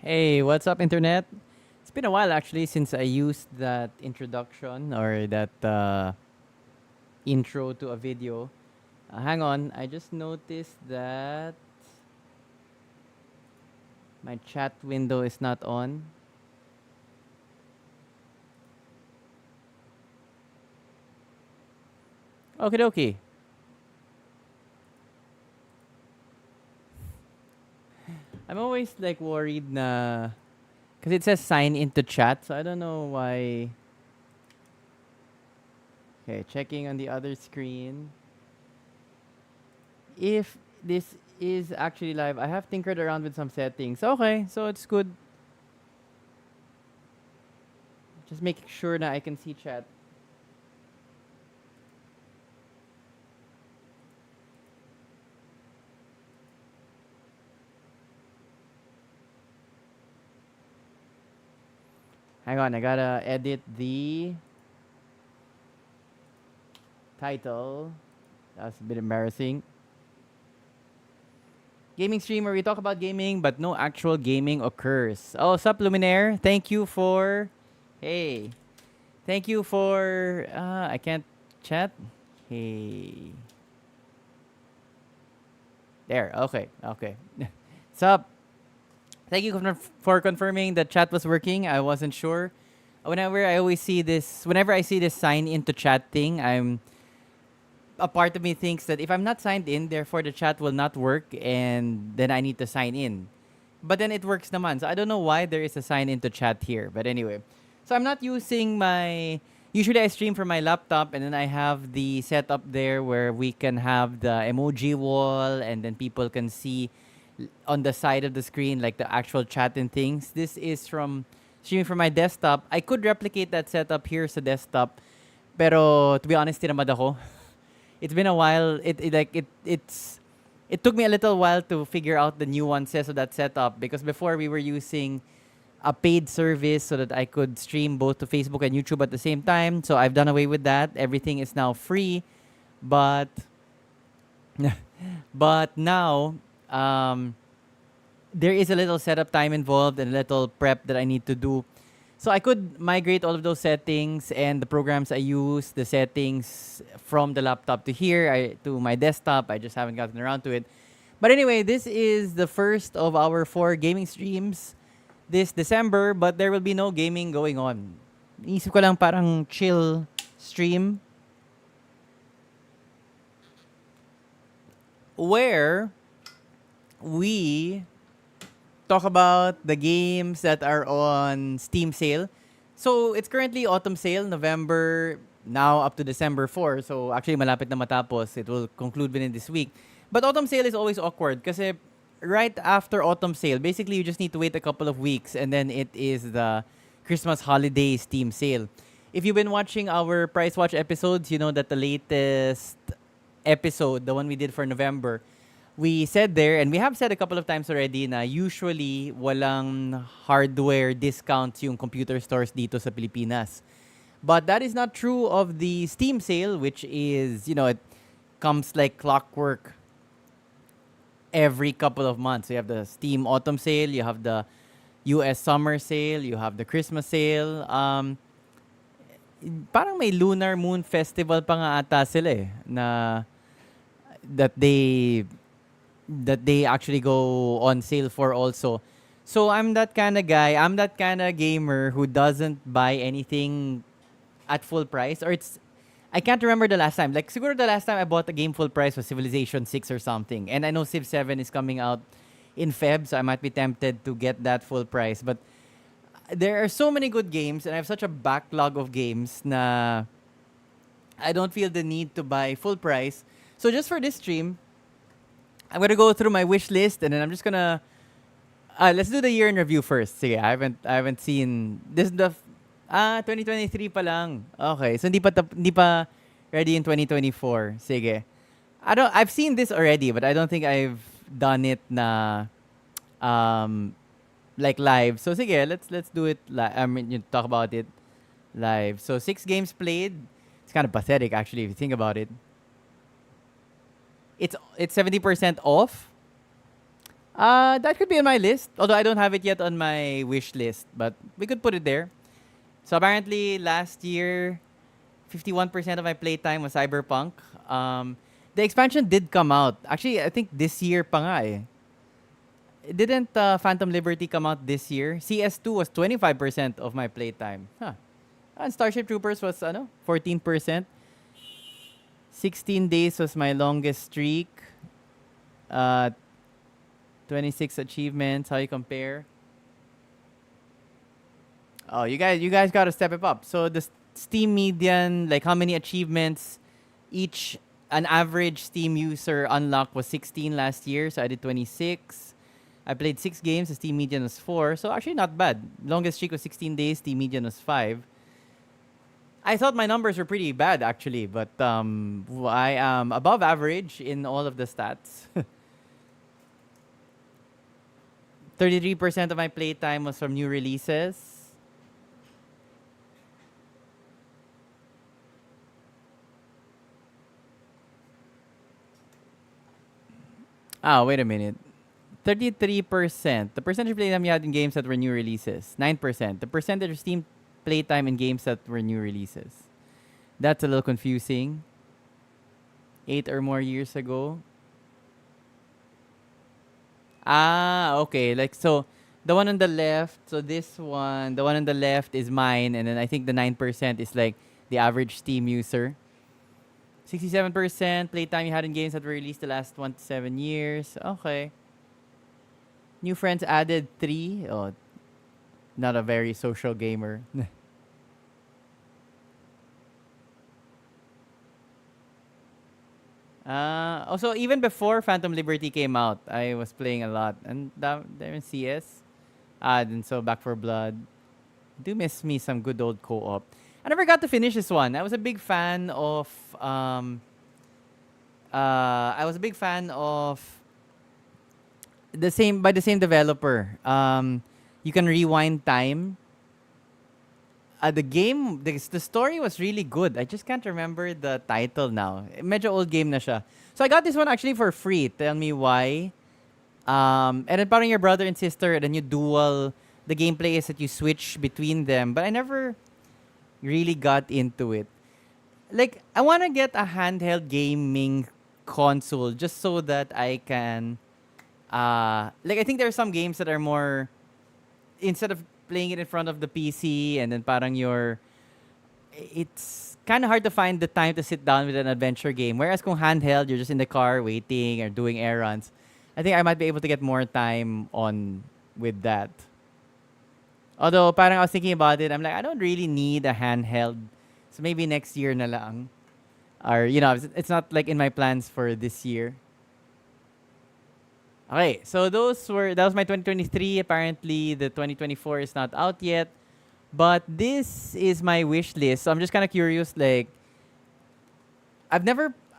Hey, what's up, internet? It's been a while actually since I used that introduction or that intro to a video. Hang on, I just noticed that my chat window is not on. Okay, dokie. I'm always like worried na because it says sign into chat, so I don't know why. Okay, checking on the other screen. If this is actually live, I have tinkered around with some settings. Okay, so it's good. Just making sure that I can see chat. Hang on, I gotta edit the title. That's a bit embarrassing. Gaming stream where we talk about gaming, but no actual gaming occurs. Oh, sup, Luminaire? Thank you for. Hey. Thank you for. I can't chat. Hey. There. Okay. Okay. Sup? Thank you for confirming that chat was working. I wasn't sure. Whenever I see this sign into chat thing, a part of me thinks that if I'm not signed in, therefore the chat will not work, and then I need to sign in. But then it works naman. So I don't know why there is a sign into chat here. But anyway, so I'm not using my. Usually I stream from my laptop, and then I have the setup there where we can have the emoji wall, and then people can see on the side of the screen like the actual chat and things. This is from streaming from my desktop. I could replicate that setup here sa desktop, pero to be honest, tinamad ako. It's been a while. It took me a little while to figure out the nuances of that setup because before we were using a paid service so that I could stream both to Facebook and YouTube at the same time. So I've done away with that. Everything is now free, but but now there is a little setup time involved and a little prep that I need to do. So I could migrate all of those settings and the programs I use, the settings from the laptop to here, to my desktop. I just haven't gotten around to it. But anyway, this is the first of our 4 gaming streams this December, but there will be no gaming going on. Isip ko lang parang chill stream where we talk about the games that are on Steam sale. So it's currently autumn sale, November now up to December 4. So actually malapit na matapos. It will conclude within this week. But autumn sale is always awkward kasi right after autumn sale, basically you just need to wait a couple of weeks and then it is the Christmas holiday Steam sale. If you've been watching our Price Watch episodes, you know that the latest episode, the one we did for November, we said there, and we have said a couple of times already na usually walang hardware discounts yung computer stores dito sa Pilipinas. But that is not true of the Steam sale, which is, it comes like clockwork every couple of months. So you have the Steam autumn sale, you have the US summer sale, you have the Christmas sale. Parang may Lunar Moon Festival pa nga ata sila na that they actually go on sale for also. So I'm that kind of guy. I'm that kind of gamer who doesn't buy anything at full price, or I can't remember the last time. Like siguro the last time I bought a game full price was Civilization 6 or something. And I know Civ 7 is coming out in Feb, so I might be tempted to get that full price. But there are so many good games and I have such a backlog of games na I don't feel the need to buy full price. So just for this stream, I'm gonna go through my wish list and then I'm just gonna let's do the year in review first. Sige, I haven't seen this 2023 pa lang. Okay, so hindi pa ready in 2024. Sige. I've seen this already, but I don't think I've done it na like live. So sige, let's do it I mean, you talk about it live. So 6 games played. It's kind of pathetic actually if you think about it. It's 70% off. That could be on my list, although I don't have it yet on my wish list, but we could put it there. So apparently last year, 51% of my playtime was Cyberpunk. The expansion did come out. Actually, I think this year pa nga eh. Didn't Phantom Liberty come out this year? CS2 was 25% of my playtime. Huh. And Starship Troopers was 14%. 16 days was my longest streak. Uh, 26 achievements. How you compare? Oh, you guys got to step it up. So the Steam median, like how many achievements each an average Steam user unlocked was 16 last year. So I did 26. I played 6 games. The Steam median was 4. So actually not bad. Longest streak was 16 days. Steam median was 5. I thought my numbers were pretty bad actually, but I am above average in all of the stats. 33% of my playtime was from new releases. Ah, wait a minute. 33%. The percentage of playtime you had in games that were new releases. 9%. The percentage of Steam playtime in games that were new releases. That's a little confusing. 8 or more years ago. Ah, okay. Like, so, the one on the left, so this one, the one on the left is mine, and then I think the 9% is like the average Steam user. 67% playtime you had in games that were released the last 1 to 7 years. Okay. New friends added 3. Oh, not a very social gamer. Also, even before Phantom Liberty came out, I was playing a lot. And there in CS. And so Back for Blood. Do miss me some good old co-op. I never got to finish this one. I was a big fan of the same developer. You can rewind time. The story was really good. I just can't remember the title now. Medyo old game na siya. So I got this one actually for free. Tell me why. And then parang your brother and sister, and then you dual. The gameplay is that you switch between them. But I never really got into it. Like, I want to get a handheld gaming console just so that I can like, I think there are some games that are more, instead of playing it in front of the PC and then parang it's kind of hard to find the time to sit down with an adventure game. Whereas kung handheld, you're just in the car waiting or doing errands. I think I might be able to get more time on with that. Although parang I was thinking about it, I'm like, I don't really need a handheld. So maybe next year na lang. Or, it's not like in my plans for this year. Okay, so that was my 2023. Apparently, the 2024 is not out yet. But this is my wish list. So I'm just kind of curious, like, I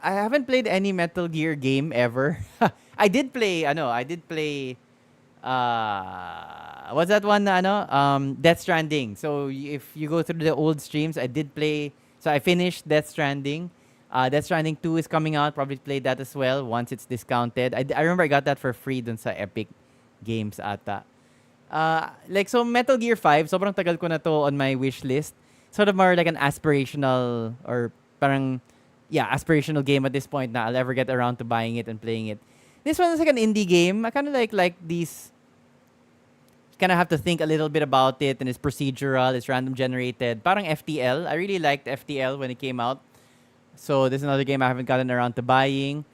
haven't played any Metal Gear game ever. I did play, what's that one Death Stranding. So if you go through the old streams, I finished Death Stranding. Death Stranding 2 is coming out. Probably play that as well once it's discounted. I remember I got that for free dun sa Epic Games ata. So Metal Gear 5, sobrang tagal ko na to on my wish list. Sort of more like an aspirational or parang, yeah, aspirational game at this point na I'll ever get around to buying it and playing it. This one is like an indie game. I kind of like these. You kind of have to think a little bit about it, and it's procedural, it's random generated. Parang FTL. I really liked FTL when it came out. So this is another game I haven't gotten around to buying.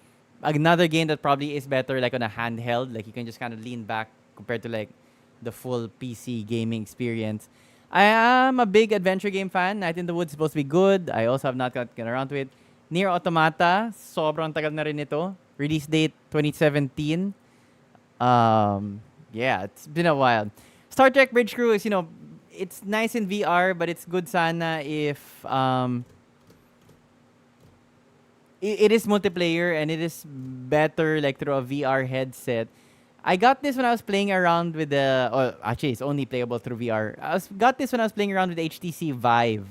Another game that probably is better like on a handheld. Like you can just kind of lean back compared to like the full PC gaming experience. I am a big adventure game fan. Night in the Woods is supposed to be good. I also have not gotten around to it. Nier Automata, sobrang tagal na rin ito. Release date 2017. Yeah, it's been a while. Star Trek Bridge Crew is, it's nice in VR, but it's good sana if it is multiplayer and it is better like through a VR headset. I got this when I was playing around with actually it's only playable through VR. Got this when I was playing around with HTC Vive.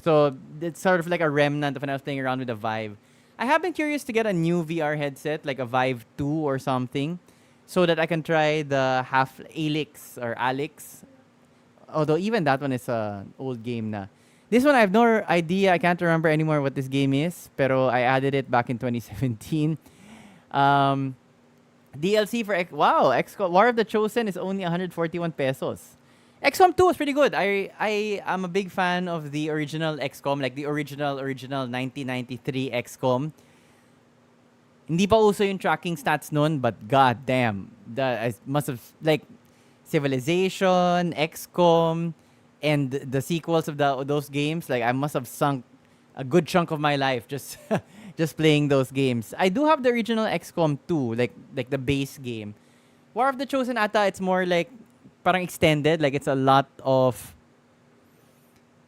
So it's sort of like a remnant of when I was playing around with the Vive. I have been curious to get a new VR headset, like a Vive 2 or something, so that I can try the Half Alix or Alex. Although even that one is a old game na. This one I have no idea. I can't remember anymore what this game is. Pero I added it back in 2017. Um, DLC for XCOM War of the Chosen is only 141 pesos. XCOM 2 is pretty good. I am a big fan of the original XCOM, like the original 1993 XCOM. Hindi pa uso yung tracking stats nun, but god damn, I must have like Civilization, XCOM, and the sequels of those games. Like I must have sunk a good chunk of my life just just playing those games. I do have the original XCOM 2, like the base game. War of the Chosen ata, it's more like parang extended, like it's a lot of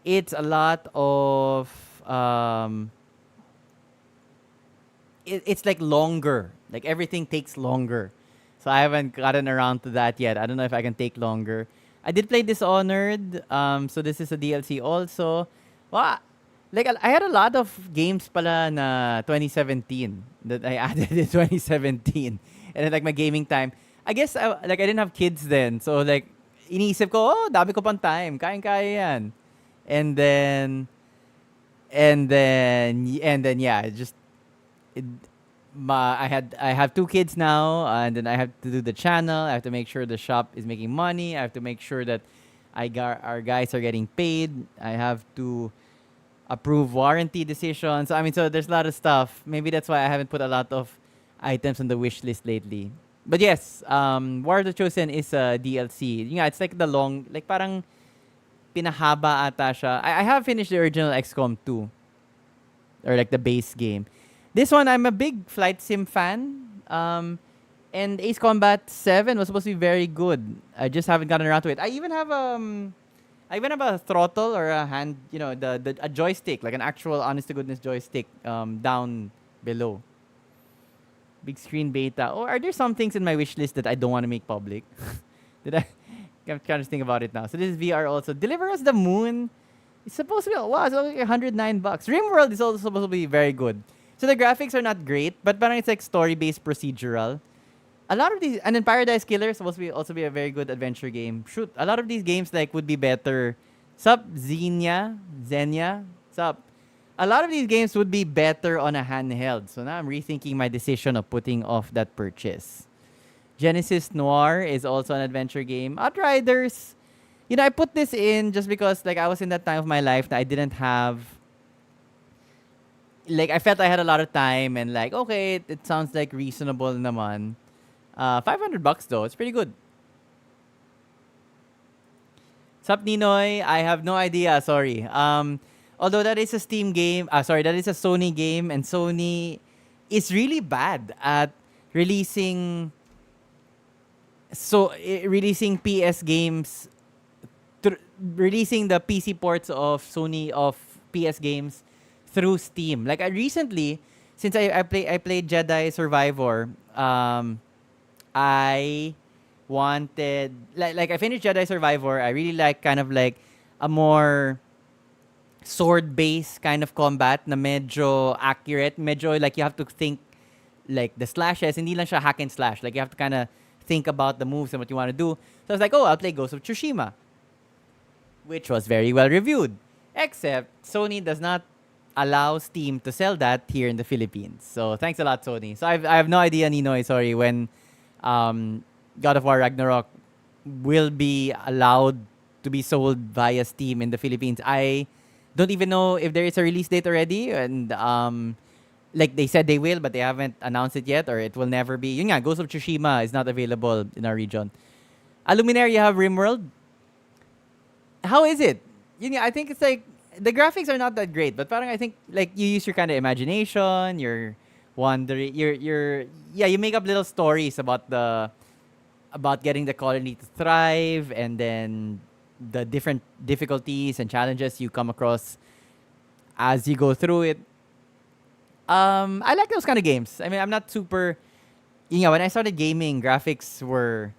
it's like longer. Like everything takes longer. So I haven't gotten around to that yet. I don't know if I can take longer. I did play Dishonored. So this is a DLC also. Wow. Like I had a lot of games pala na 2017 that I added in 2017. And then like my gaming time. I guess I didn't have kids then. So like iniisip ko, oh, dami ko pang time. Kaya yan. And then yeah, it, I have two kids now, and then I have to do the channel. I have to make sure the shop is making money. I have to make sure that our guys are getting paid. I have to approve warranty decisions. I mean, so there's a lot of stuff. Maybe that's why I haven't put a lot of items on the wish list lately. But yes, War of the Chosen is a DLC. Yeah, it's like the long, like parang pinahaba ata siya. I have finished the original XCOM 2, or like the base game. This one, I'm a big flight sim fan. And Ace Combat 7 was supposed to be very good. I just haven't gotten around to it. I even have a throttle or a hand, a joystick, like an actual honest to goodness joystick down below. Big screen beta. Or are there some things in my wish list that I don't want to make public? I'm trying to think about it now. So this is VR also. Deliver Us the Moon. It's supposed to be, it's only $109. RimWorld is also supposed to be very good. So the graphics are not great, but parang it's like story-based procedural. A lot of these, and then Paradise Killer is supposed to also be a very good adventure game. Shoot, a lot of these games like would be better. Sup, Zenya, sup. A lot of these games would be better on a handheld. So now I'm rethinking my decision of putting off that purchase. Genesis Noir is also an adventure game. Outriders, I put this in just because like I was in that time of my life that I didn't have, like I felt I had a lot of time and like, okay, it sounds like reasonable naman. $500 though, it's pretty good. Sup Ninoy, I have no idea, sorry. Although that is a Steam game, that is a Sony game, and Sony is really bad at releasing releasing PS games, releasing the PC ports of PS games through Steam. Like I recently, since I played Jedi Survivor, I wanted like I finished Jedi Survivor. I really like kind of like a more sword-based kind of combat na medyo accurate, medyo like you have to think like the slashes, hindi lang siya hack and slash. Like you have to kind of think about the moves and what you want to do. So I was like, oh, I'll play Ghost of Tsushima, which was very well reviewed. Except Sony does not allow Steam to sell that here in the Philippines. So thanks a lot, Sony. So I have no idea, Ninoy, sorry, when God of War Ragnarok will be allowed to be sold via Steam in the Philippines. I don't even know if there is a release date already, and like they said they will, but they haven't announced it yet, or it will never be. Yun nga, Ghost of Tsushima is not available in our region. Luminaire, you have RimWorld. How is it? Yun nga, I think it's like the graphics are not that great, but parang I think like you use your kind of imagination, you're wondering, you make up little stories about getting the colony to thrive, and then the different difficulties and challenges you come across as you go through it. I like those kind of games. I mean, I'm not super, when I started gaming, graphics were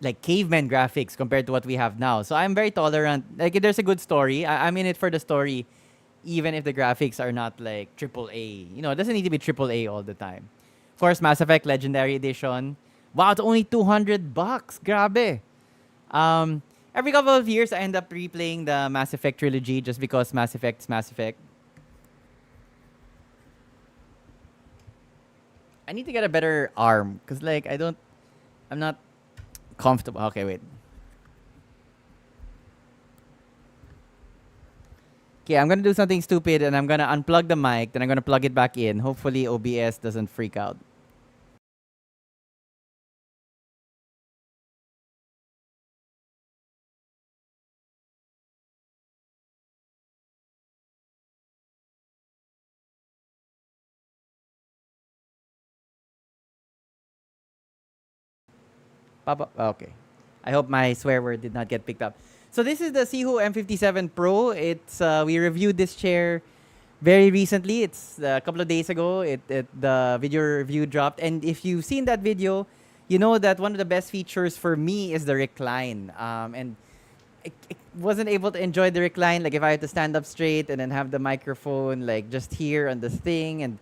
like caveman graphics compared to what we have now. So I'm very tolerant. Like if there's a good story, I'm in it for the story. even if the graphics are not like triple A. You know, it doesn't need to be triple A all the time. Of course, Mass Effect Legendary Edition. Wow, it's only $200. Grabe. Um, every couple of years, I end up replaying the Mass Effect trilogy just because Mass Effect is Mass Effect. I need to get a better arm because, like, I'm not comfortable. Okay, wait. Okay, I'm gonna do something stupid and I'm gonna unplug the mic, then I'm gonna plug it back in. Hopefully, OBS doesn't freak out. Papa, okay. I hope my swear word did not get picked up. So this is the Sihu M57 Pro. It's we reviewed this chair very recently. It's a couple of days ago. The video review dropped, and if you've seen that video, you know that one of the best features for me is the recline. And I wasn't able to enjoy the recline. Like if I had to stand up straight and then have the microphone like just here on the thing, and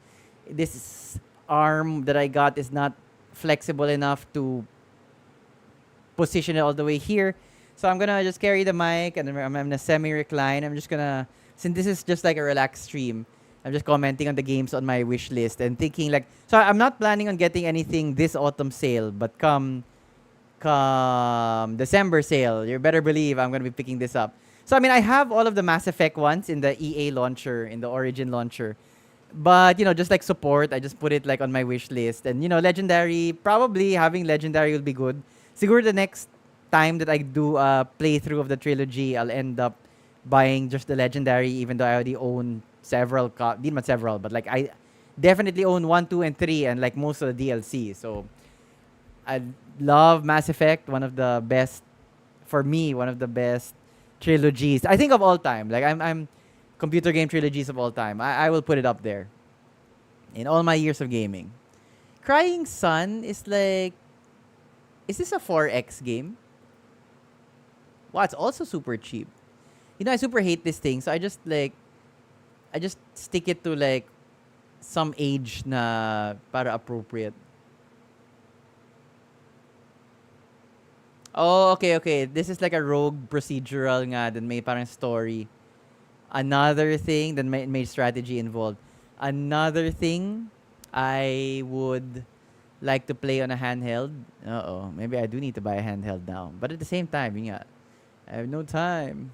this arm that I got is not flexible enough to position it all the way here. So I'm gonna just carry the mic and I'm in a semi-recline. I'm just gonna, since this is just like a relaxed stream, I'm just commenting on the games on my wish list and thinking like, so I'm not planning on getting anything this autumn sale, but come December sale, you better believe I'm gonna be picking this up. So I mean, I have all of the Mass Effect ones in the EA launcher, in the Origin launcher. But you know, just like support, I just put it like on my wish list. And you know, legendary, probably having legendary will be good. Siguro the next time that I do a playthrough of the trilogy, I'll end up buying just the legendary, even though I already own several. Not several, but like I definitely own 1, 2, and 3, and like most of the DLC. So I love Mass Effect, one of the best for me, one of the best trilogies I think of all time. Like I'm computer game trilogies of all time. I will put it up there in all my years of gaming. Crying Sun is like, is this a 4X game? Wow, it's also super cheap. You know, I super hate this thing, so I just stick it to like some age na para appropriate. Oh, okay, okay. This is like a rogue procedural nga, then may parang story. Another thing, then may strategy involved. Another thing I would like to play on a handheld. Uh-oh, maybe I do need to buy a handheld now. But at the same time, yun nga, I have no time.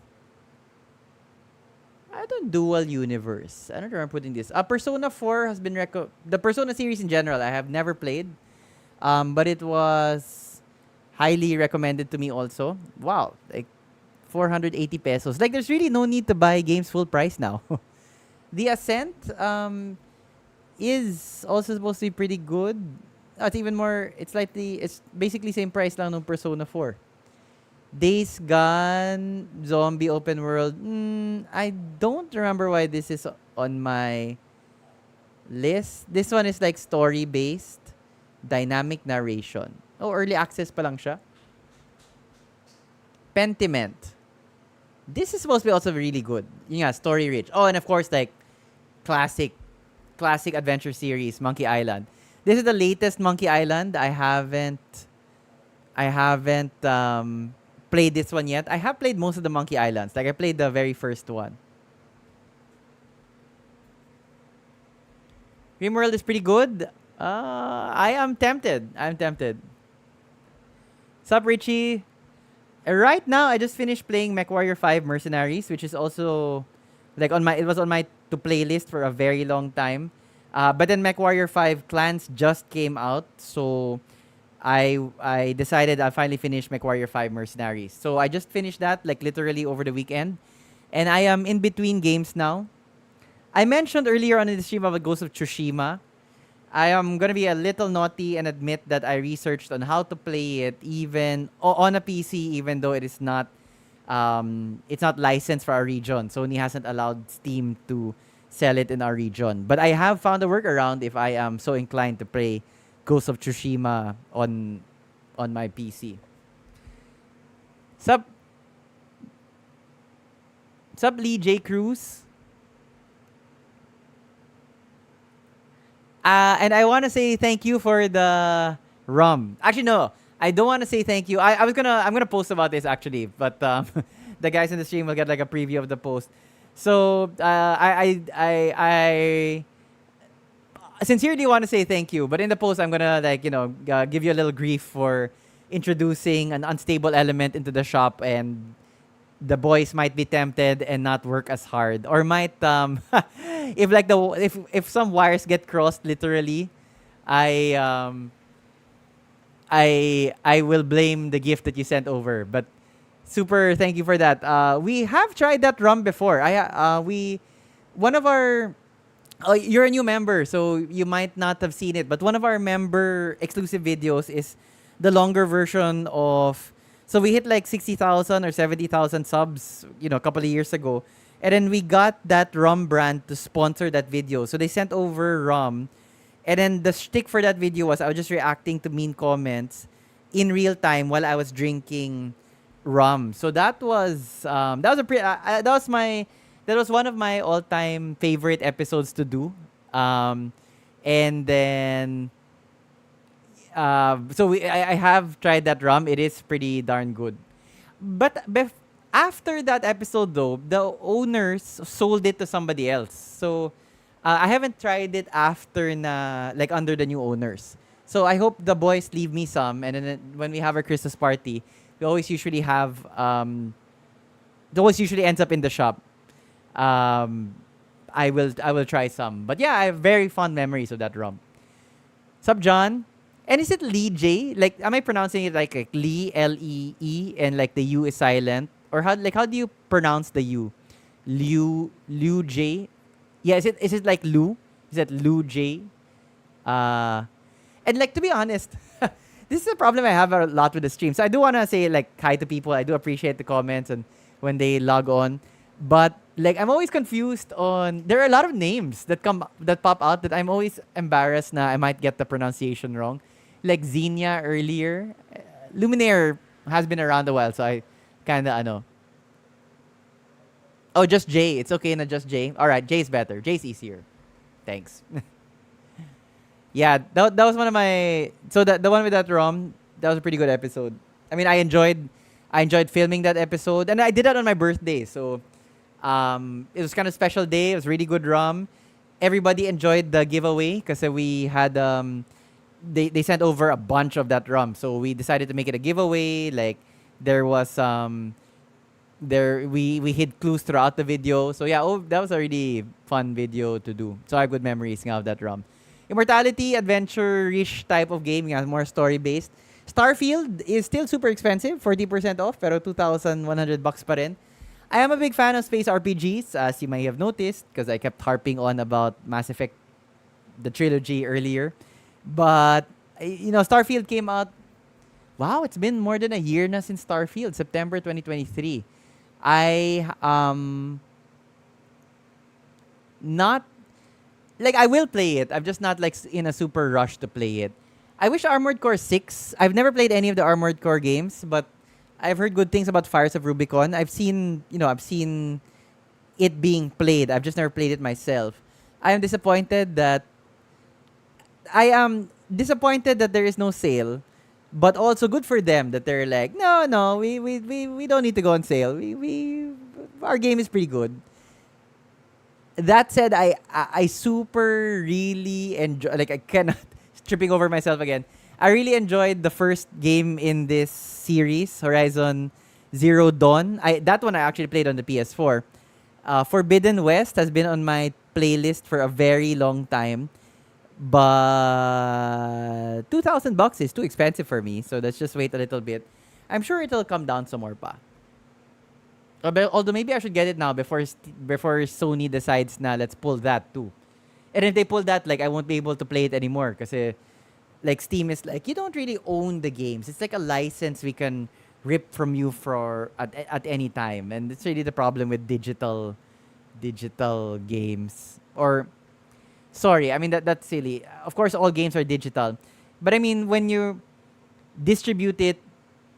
I don't dual universe. I don't remember putting this. Persona 4 has been the Persona series in general, I have never played. But it was highly recommended to me also. Wow, like 480 pesos. Like there's really no need to buy games full price now. The Ascent is also supposed to be pretty good. It's even more, it's basically same price lang nung Persona 4. Days Gone, zombie open world. I don't remember why this is on my list. This one is like story-based, dynamic narration. Oh, early access pa lang siya. Pentiment. This is supposed to be also really good. Yeah, story rich. Oh, and of course, like classic adventure series, Monkey Island. This is the latest Monkey Island. I haven't played this one yet. I have played most of the Monkey Islands. Like I played the very first one. RimWorld is pretty good. I am tempted. I'm tempted. Sup, Richie? Right now, I just finished playing MechWarrior 5 Mercenaries, which is also like it was on my to play list for a very long time. But then MechWarrior 5 Clans just came out, so I decided I'll finally finish MechWarrior 5 Mercenaries. So I just finished that like literally over the weekend, and I am in between games now. I mentioned earlier on in the stream about Ghost of Tsushima. I am gonna be a little naughty and admit that I researched on how to play it even on a PC, even though it's not licensed for our region. Sony hasn't allowed Steam to sell it in our region. But I have found a workaround if I am so inclined to play Ghost of Tsushima on my PC. Sup Lee J. Cruz? And I want to say thank you for the rum. Actually, no, I don't want to say thank you. I'm gonna post about this actually, but the guys in the stream will get like a preview of the post. So I sincerely want to say thank you, but in the post I'm gonna give you a little grief for introducing an unstable element into the shop, and the boys might be tempted and not work as hard, or might if some wires get crossed literally, I I will blame the gift that you sent over. But super thank you for that. We have tried that rum before. We one of our you're a new member, so you might not have seen it. But one of our member exclusive videos is the longer version of. So we hit like 60,000 or 70,000 subs, a couple of years ago, and then we got that rum brand to sponsor that video. So they sent over rum, and then the shtick for that video was I was just reacting to mean comments in real time while I was drinking rum. So that was one of my all-time favorite episodes to do. And then I have tried that rum. It is pretty darn good. But after that episode, though, the owners sold it to somebody else. So I haven't tried it after under the new owners. So I hope the boys leave me some, and then when we have our Christmas party, we always usually have it always usually ends up in the shop. I will try some. But yeah, I have very fond memories of that rum. Sup, John? And is it Lee J? Like, am I pronouncing it like Lee Lee, and like the U is silent, or how do you pronounce the U? Liu J. Yeah, is it like Lu? Is it Lu J? And like, to be honest, this is a problem I have a lot with the stream. So I do want to say like hi to people. I do appreciate the comments and when they log on, but like I'm always confused on. There are a lot of names that pop out that I'm always embarrassed na I might get the pronunciation wrong. Like Xenia earlier, Luminaire has been around a while, so I kind of know. Oh, just J. It's okay na just J. All right, J's better. J's easier. Thanks. Yeah, that was one of my. So the one with that rum, that was a pretty good episode. I mean, I enjoyed filming that episode, and I did that on my birthday. So it was kind of special day. It was really good rum. Everybody enjoyed the giveaway because we had they sent over a bunch of that rum, so we decided to make it a giveaway. Like there was we hid clues throughout the video. So yeah, that was a really fun video to do. So I have good memories of that rum. Immortality, adventure-ish type of game, more story-based. Starfield is still super expensive, 40% off, pero $2,100 pa rin. I am a big fan of space RPGs, as you may have noticed, because I kept harping on about Mass Effect, the trilogy earlier. But, Starfield came out. Wow, it's been more than a year na since Starfield, September 2023. Not like I will play it. I'm just not like in a super rush to play it. I wish Armored Core 6. I've never played any of the Armored Core games, but I've heard good things about Fires of Rubicon. I've seen it being played. I've just never played it myself. I am disappointed that there is no sale, but also good for them that they're like, no, we don't need to go on sale. Our game is pretty good. That said, I super really enjoy. Like I cannot tripping over myself again. I really enjoyed the first game in this series, Horizon Zero Dawn. That one I actually played on the PS4. Forbidden West has been on my playlist for a very long time, but $2,000 is too expensive for me. So let's just wait a little bit. I'm sure it'll come down some more pa. Although maybe I should get it now before Sony decides na let's pull that too. And if they pull that, like I won't be able to play it anymore because like Steam is like you don't really own the games. It's like a license we can rip from you at any time, and it's really the problem with digital games. Or sorry, I mean that's silly. Of course, all games are digital, but I mean when you distribute it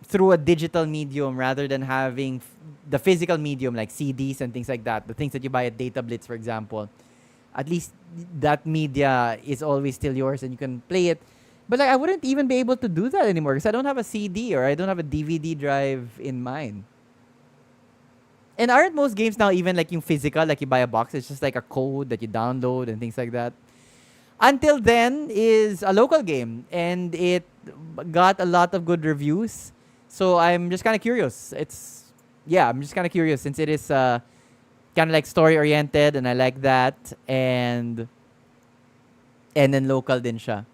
through a digital medium rather than having the physical medium like CDs and things like that, the things that you buy at Data Blitz, for example. at least that media is always still yours and you can play it. But like I wouldn't even be able to do that anymore because I don't have a CD or I don't have a DVD drive in mine. And aren't most games now even like yung physical, like you buy a box, it's just like a code that you download and things like that. Until Then is a local game and it got a lot of good reviews. So I'm just kind of curious. I'm just kind of curious since it is kind of like story oriented and I like that and then local din siya.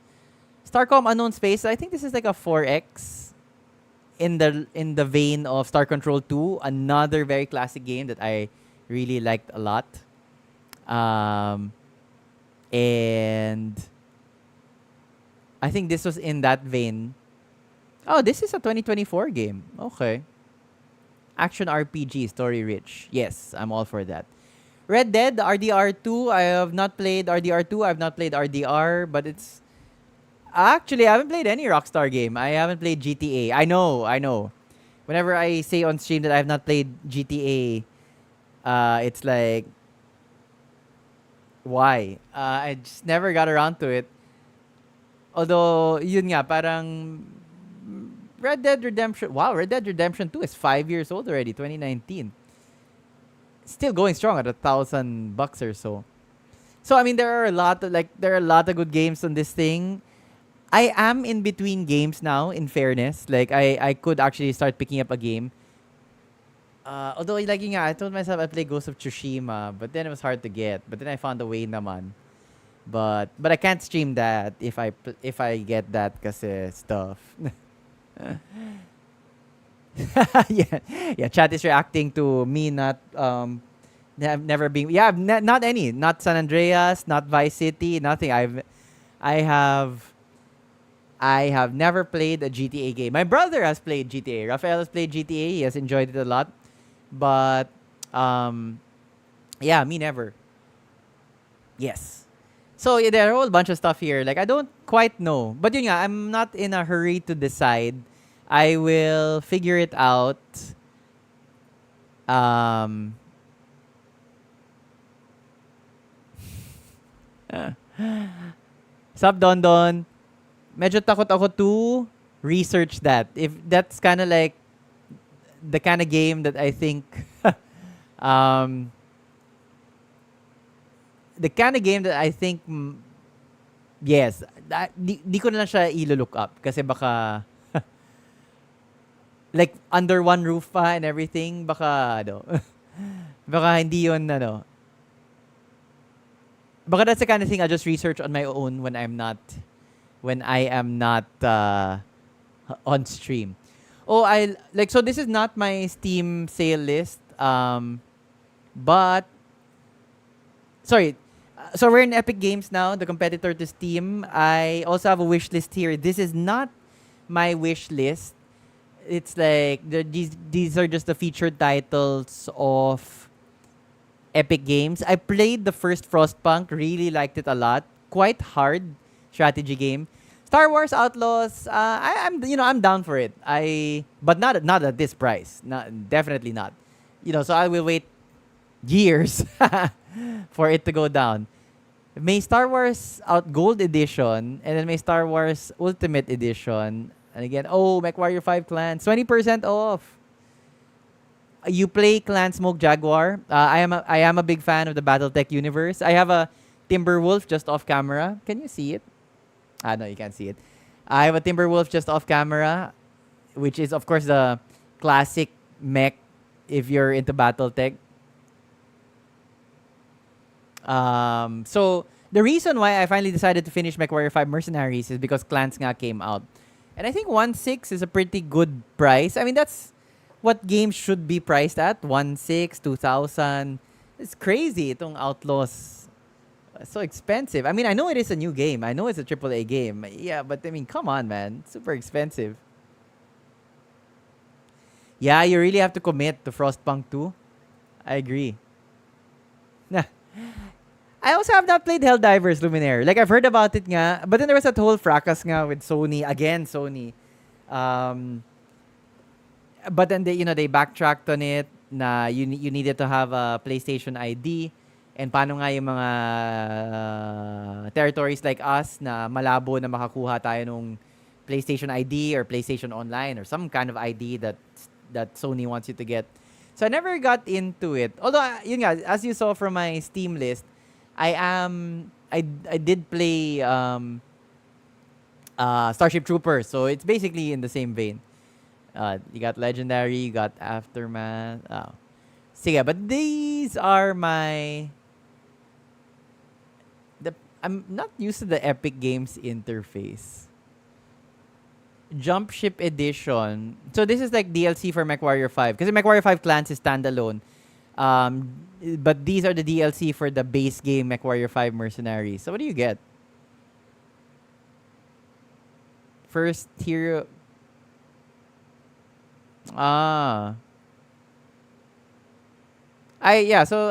Starcom Unknown Space, I think this is like a 4X in the vein of Star Control 2, another very classic game that I really liked a lot. And I think this was in that vein. Oh, this is a 2024 game. Okay. Action RPG, story rich. Yes, I'm all for that. Red Dead, RDR2. I have not played RDR2. I've not played RDR, but it's... Actually, I haven't played any Rockstar game. I haven't played GTA. I know. Whenever I say on stream that I have not played GTA, it's like... Why? I just never got around to it. Although, yun nga, parang... Red Dead Redemption... Wow, Red Dead Redemption 2 is 5 years old already, 2019. Still going strong at $1,000 or so. So, I mean, there are a lot of good games on this thing. I am in between games now, in fairness. Like, I could actually start picking up a game. Although, like, I told myself I'd play Ghost of Tsushima, but then it was hard to get. But then I found a way naman. But I can't stream that if I get that kasi stuff. yeah. Chat is reacting to me not never being not San Andreas, not Vice City, nothing. I have never played a GTA game. My brother has played GTA. Rafael has played GTA. He has enjoyed it a lot, but me never. Yes. So yeah, there are a whole bunch of stuff here. Like I don't quite know, but yun nga, I'm not in a hurry to decide. I will figure it out. Sup Don Don? Medyo takot ako to research that. If that's kind of like the kind of game that I think the kind of game that I think yes, di ko na lang siya i-look up kasi baka like under one roof pa and everything, baka baka hindi yun baka that's the kind of thing I'll just research on my own when I am not on stream. Oh, so this is not my Steam sale list. But sorry. So we're in Epic Games now, the competitor to Steam. I also have a wish list here. This is not my wish list. It's like these are just the featured titles of Epic Games. I played the first Frostpunk, really liked it a lot. Quite hard strategy game. Star Wars Outlaws, I'm down for it. But not at this price. Definitely not. So I will wait years for it to go down. May Star Wars Out Gold Edition and then may Star Wars Ultimate Edition. And again, MechWarrior 5 Clans, 20% off. You play Clan Smoke Jaguar. I am a big fan of the BattleTech universe. I have a Timberwolf just off camera. Can you see it? No, you can't see it. I have a Timberwolf just off camera, which is of course the classic mech if you're into BattleTech. So the reason why I finally decided to finish MechWarrior 5 Mercenaries is because Clans nga came out. And I think 1.6 is a pretty good price. I mean, that's what games should be priced at. 1.6, 2,000. It's crazy itong Outlaws. So expensive. I mean, I know it is a new game. I know it's a AAA game. Yeah, but I mean, come on, man. Super expensive. Yeah, you really have to commit to Frostpunk 2. I agree. I also have not played Helldivers Luminaire. Like, I've heard about it nga. But then there was that whole fracas nga with Sony. Again, Sony. But then they backtracked on it. Na you needed to have a PlayStation ID. And paano nga yung mga territories like us na malabo na makakuha tayo nung PlayStation ID or PlayStation Online or some kind of ID that Sony wants you to get. So I never got into it. Although, yun nga, as you saw from my Steam list, I did play Starship Troopers. So it's basically in the same vein. You got Legendary, you got Aftermath. Oh. Sige, but these are I'm not used to the Epic Games interface. Jump Ship Edition. So this is like DLC for MechWarrior 5. Because MechWarrior 5 Clans is standalone. But these are the DLC for the base game MechWarrior 5 Mercenaries. So what do you get? First hero. So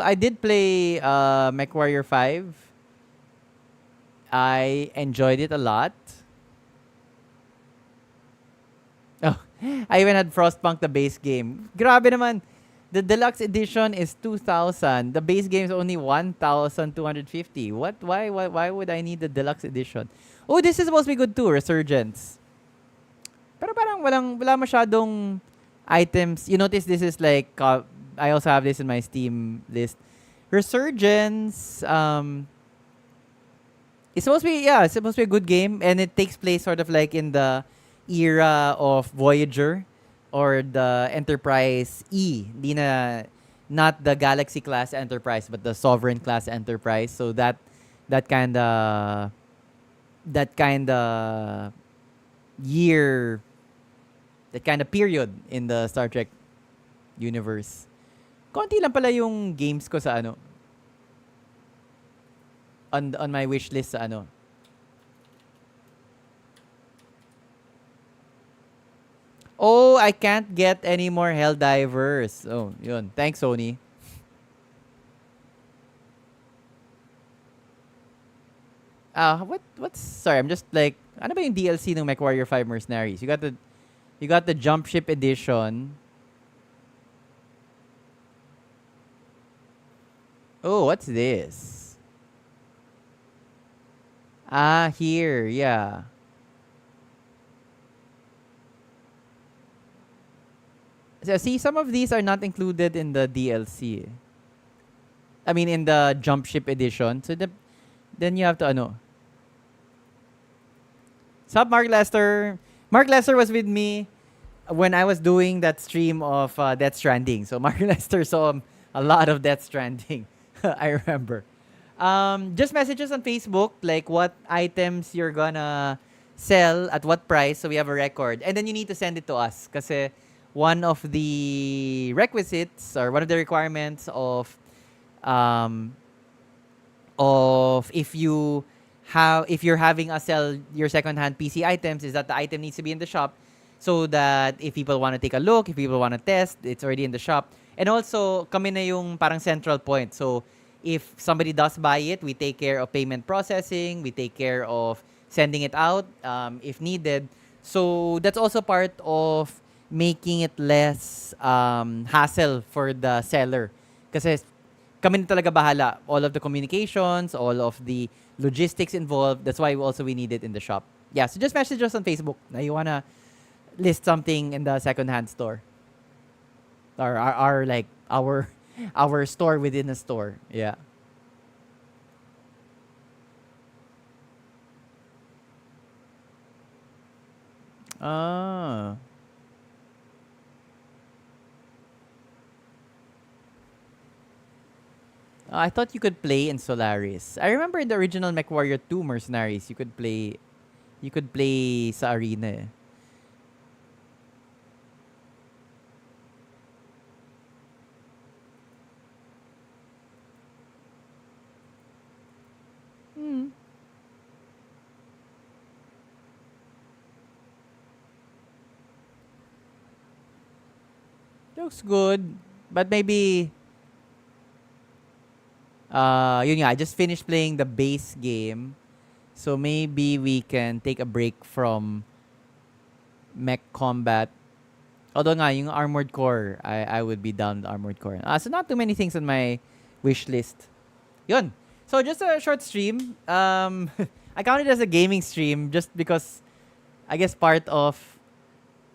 I did play MechWarrior 5. I enjoyed it a lot. Oh, I even had Frostpunk, the base game. Grabe naman. The deluxe edition is 2,000. The base game is only 1,250. What? Why would I need the deluxe edition? Oh, this is supposed to be good too, Resurgence. Pero parang wala masyadong items. You notice this is like, I also have this in my Steam list. Resurgence, it's supposed to be a good game, and it takes place sort of like in the era of Voyager or the Enterprise E. Not the Galaxy class Enterprise, but the Sovereign class Enterprise. So that kind of year, that kind of period in the Star Trek universe. Konti lang pala yung games ko sa on my wish list sa Oh, I can't get any more Helldivers. Oh, yun. Thanks, Sony. What's sorry, I'm just like, ano ba yung DLC ng MechWarrior 5 Mercenaries? You got the Jump Ship edition. Oh, what's this? Here, yeah. So, see, some of these are not included in the DLC. I mean, in the Jump Ship edition. So, then you have to, Sup, Mark Lester? Mark Lester was with me when I was doing that stream of Death Stranding. So, Mark Lester saw a lot of Death Stranding. I remember. Just messages on Facebook, like what items you're gonna sell at what price, so we have a record. And then you need to send it to us. Kasi one of the requisites or one of the requirements of if you're having us sell your secondhand PC items is that the item needs to be in the shop, so that if people want to take a look, if people want to test, it's already in the shop. And also, kami na yung parang central point. So if somebody does buy it, we take care of payment processing, we take care of sending it out if needed. So that's also part of making it less hassle for the seller. Kasi kami na talaga bahala. All of the communications, all of the logistics involved. That's why we need it in the shop. Yeah, so just message us on Facebook na you wanna list something in the secondhand store. Or our store within a store. Yeah. Ah. I thought you could play in Solaris. I remember in the original MechWarrior 2 Mercenaries, you could play sa arena eh. Looks good. But maybe yun nga, I just finished playing the base game. So maybe we can take a break from mech combat. Although nga, yung Armored Core, I would be down with Armored Core. So not too many things on my wish list. Yun. So just a short stream. I count it as a gaming stream just because I guess part of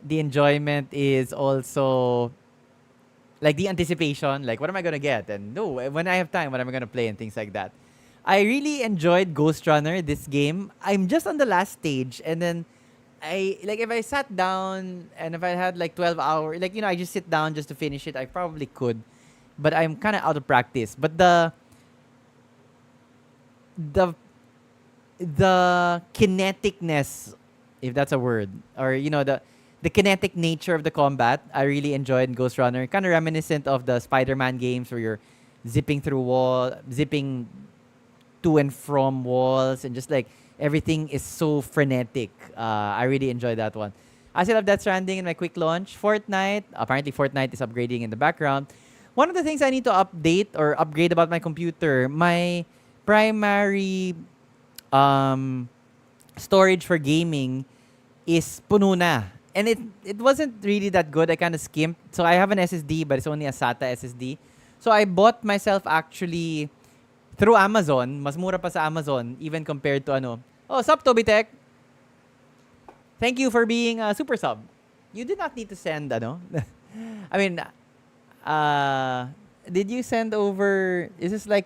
the enjoyment is also like the anticipation, like what am I gonna get, and no, when I have time, what am I gonna play, and things like that. I really enjoyed Ghost Runner this game. I'm just on the last stage, and then I like if I sat down and if I had like 12 hours, like I just sit down just to finish it, I probably could, but I'm kind of out of practice. But the the kineticness, if that's a word, or the kinetic nature of the combat, I really enjoyed in Ghost Runner. Kind of reminiscent of the Spider-Man games where you're zipping to and from walls, and just like everything is so frenetic. I really enjoyed that one. I still have Death Stranding in my quick launch. Fortnite, apparently Fortnite is upgrading in the background. One of the things I need to update or upgrade about my computer, my primary um, storage for gaming is puno na. And it wasn't really that good. I kind of skimped. So I have an SSD, but it's only a SATA SSD. So I bought myself actually through Amazon. Mas mura pa sa Amazon, even compared to ano. Oh, sup, Toby Tech? Thank you for being a super sub. You did not need to send, ano? I mean, did you send over, is this like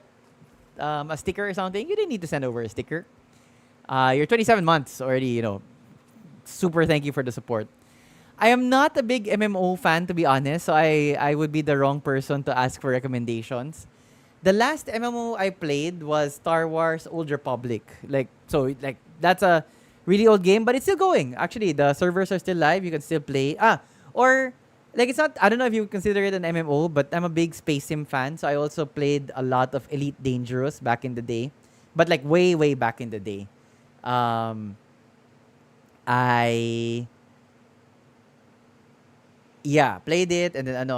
a sticker or something? You didn't need to send over a sticker. You're 27 months already, super thank you for the support. I am not a big MMO fan, to be honest, so I would be the wrong person to ask for recommendations. The last MMO I played was Star Wars Old Republic. Like that's a really old game, but it's still going. Actually, the servers are still live. You can still play. Or like it's not. I don't know if you consider it an MMO, but I'm a big Space Sim fan, so I also played a lot of Elite Dangerous back in the day, but like way way back in the day. Um, I Yeah, played it, and then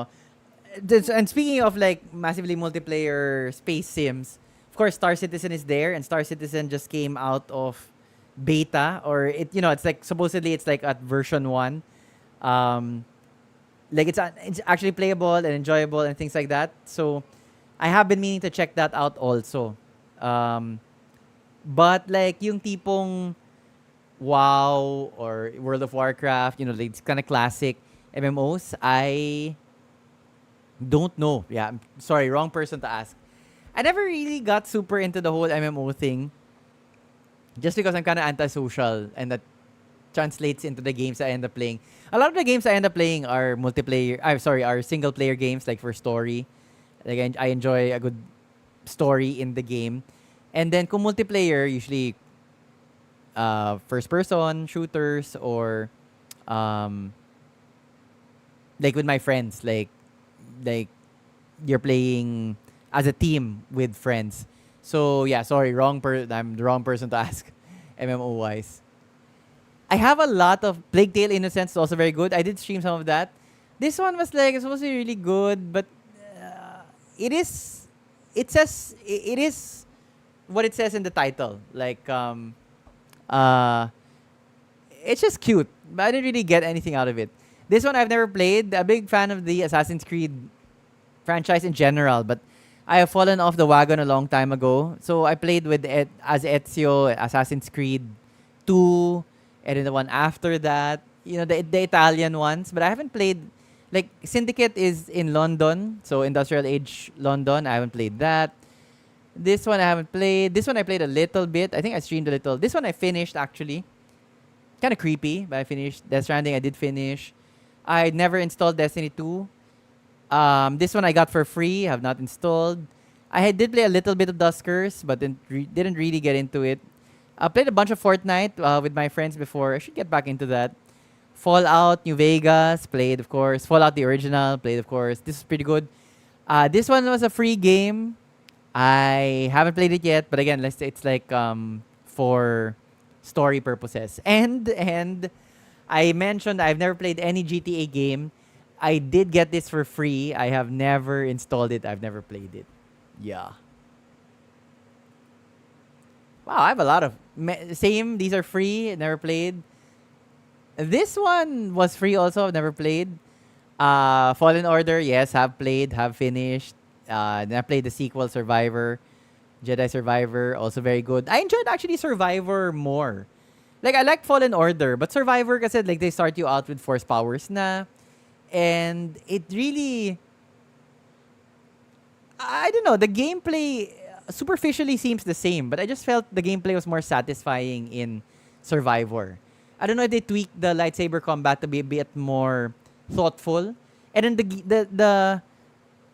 and speaking of like massively multiplayer space sims, of course Star Citizen is there, and Star Citizen just came out of beta, or it's like supposedly it's like at version 1. Um like it's actually playable and enjoyable and things like that. So I have been meaning to check that out also. Um but like yung tipong WoW or World of Warcraft, like it's kind of classic MMOs, I don't know. Yeah, I'm sorry, wrong person to ask. I never really got super into the whole MMO thing just because I'm kind of antisocial, and that translates into the games I end up playing. A lot of the games I end up playing are multiplayer. I'm sorry, are single player games, like for story. Like I enjoy a good story in the game, and then kung multiplayer, usually first person shooters, or um, like with my friends, like you're playing as a team with friends. So yeah, sorry, I'm the wrong person to ask MMO wise. I have a lot of Plague Tale Innocence is also very good. I did stream some of that. This one was like it's supposed to be really good, but it is it is what it says in the title. Like uh it's just cute, but I didn't really get anything out of it. This one I've never played. A big fan of the Assassin's Creed franchise in general, but I have fallen off the wagon a long time ago. So I played with as Ezio, Assassin's Creed 2, and then the one after that, the Italian ones. But I haven't played, like Syndicate is in London, so Industrial Age London. I haven't played that. This one I haven't played. This one I played a little bit. I think I streamed a little. This one I finished actually. Kind of creepy, but I finished. Death Stranding I did finish. I never installed Destiny 2. This one I got for free. Have not installed. Did play a little bit of Duskers, but didn't really get into it. I played a bunch of Fortnite with my friends before. I should get back into that. Fallout New Vegas played, of course. Fallout the original played, of course. This is pretty good. This one was a free game. I haven't played it yet, but again, it's like for story purposes. And I mentioned I've never played any GTA game. I did get this for free. I have never installed it. I've never played it. Yeah. Wow, I have a lot of same. These are free. Never played. This one was free also. I've never played. Fallen Order, yes, have played, have finished. Then I played the sequel, Survivor. Jedi Survivor, also very good. I enjoyed actually Survivor more. Like, I like Fallen Order, but Survivor kasi like they start you out with force powers na. And it really, I don't know, the gameplay superficially seems the same, but I just felt the gameplay was more satisfying in Survivor. I don't know if they tweaked the lightsaber combat to be a bit more thoughtful. And then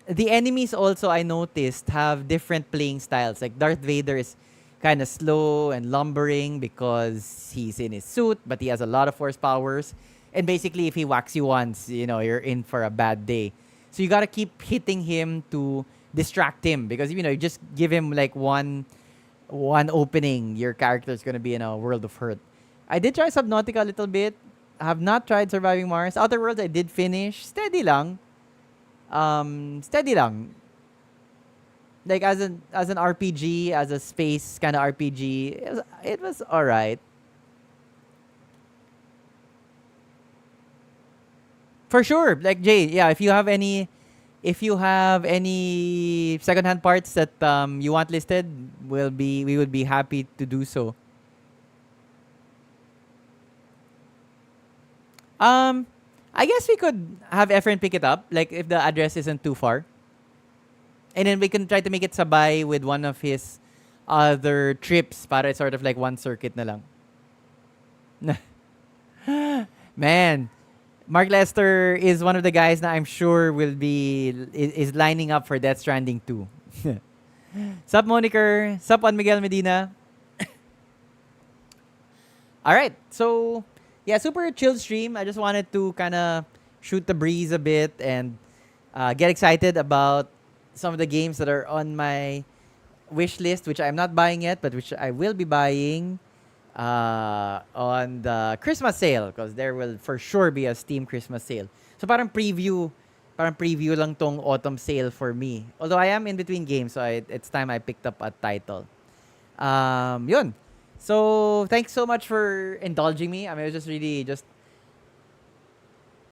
the enemies also, I noticed, have different playing styles. Like Darth Vader is kind of slow and lumbering because he's in his suit, but he has a lot of force powers. And basically, if he whacks you once, you're in for a bad day. So you gotta keep hitting him to distract him because you just give him like one opening, your character is gonna be in a world of hurt. I did try Subnautica a little bit. I have not tried Surviving Mars. Outer Worlds I did finish. Steady lang. Steady lang. Like as an RPG, as a space kind of RPG, it was alright. For sure. Like Jay, yeah, if you have any secondhand parts that you want listed, we would be happy to do so. Um I guess we could have Efren pick it up, like if the address isn't too far. And then we can try to make it sabay with one of his other trips para it's sort of like one circuit na lang. Man, Mark Lester is one of the guys that I'm sure is lining up for Death Stranding 2. Sup, Moniker? Sup, Juan Miguel Medina? All right. So, yeah, super chill stream. I just wanted to kind of shoot the breeze a bit and get excited about some of the games that are on my wish list, which I'm not buying yet, but which I will be buying on the Christmas sale because there will for sure be a Steam Christmas sale. So parang preview lang tong autumn sale for me. Although I am in between games, so it's time I picked up a title. Yun. So thanks so much for indulging me. I mean, it was just really just